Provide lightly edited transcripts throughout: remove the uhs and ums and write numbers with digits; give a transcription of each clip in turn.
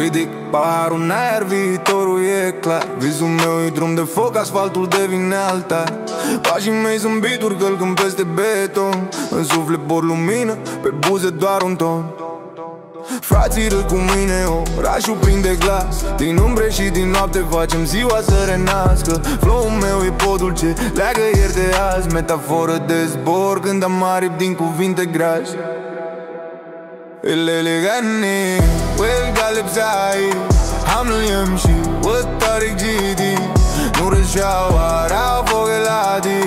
Ridic paharul în aer, viitorul e clar. Visul meu e drum de foc, asfaltul devine altar. Pașii mei sunt bituri, călcând peste beton. În suflet por lumină, pe buze doar un ton. Frații râd cu mine, orașul prinde glas. Din umbre și din noapte facem ziua să renască. Flow-ul meu e podul ce leagă ieri de azi. Metaforă de zbor când am aripi din cuvinte grași. الليل يغني والقلب زعيم حمل يمشي والطريق جديد نور الشوارع فوق العادي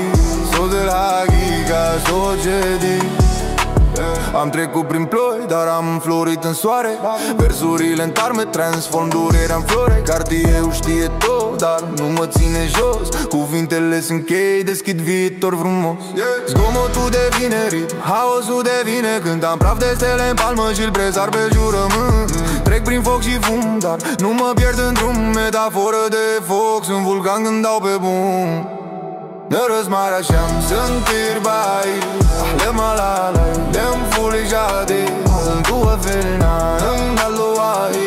صوت الحقيقة صوت جديد. Am trecut prin ploi, dar am înflorit în soare. Versurile în tarme transform durerea în flore. Cartierul știe tot, dar nu mă ține jos. Cuvintele sunt chei, deschid viitor frumos. Zgomotul devine ritm, haosul devine cânt. Am praf de stele în palmă și-l presar pe jurământ. Trec prin foc și fum, dar nu mă pierd în drum. Metaforă de foc, sunt vulcan când dau pe bun. Nărăsmarea și-am sunt irbai Ahlem alalai, lem fulijade În tua felina, în aluai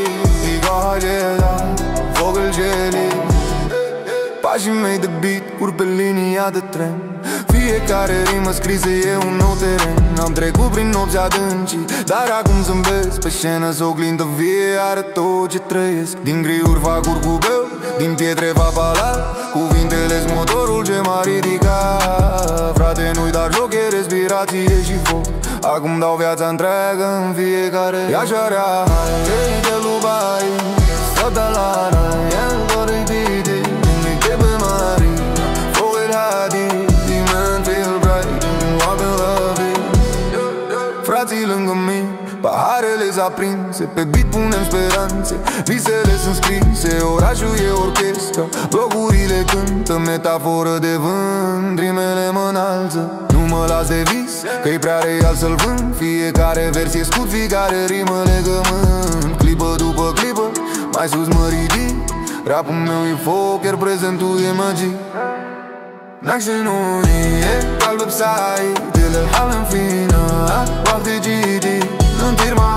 Iga hageda, fogul geli. Pașii mei de beat urc pe linia de tren. Fiecare rimă scrisă e un nou teren. Am trecut prin nopți adânci, dar acum zâmbesc pe scenă s-o oglindă vie, are tot ce trăiesc. Din griuri fac curcubeu, din pietre va palat. Cuvintele-s motorul ce m-a ridicat. Frate, nu-i dar joc, e respirație și foc. Acum dau viața întreagă în fiecare. Iașarea, ei de lubai Satalana, el dori didi Nimic pe mari Fogel hadi Diment feel bright Walk in love it. Frații lângă mine, paharele s-aprinse. Pe beat punem speranțe, visele sunt scrise. Orașul e orchestră, blocurile cântă. Metaforă de vânt, rimele mă înalță. Nu mă las de vis, că-i prea real să-l vând. Fiecare vers e scut, fiecare rimă legământ. Clipă după clipă, mai sus mă ridic. Rapul meu e foc, iar prezentul e magie. نحشنوني قلب سعيد الحلم فينا وقت جديد نطير مع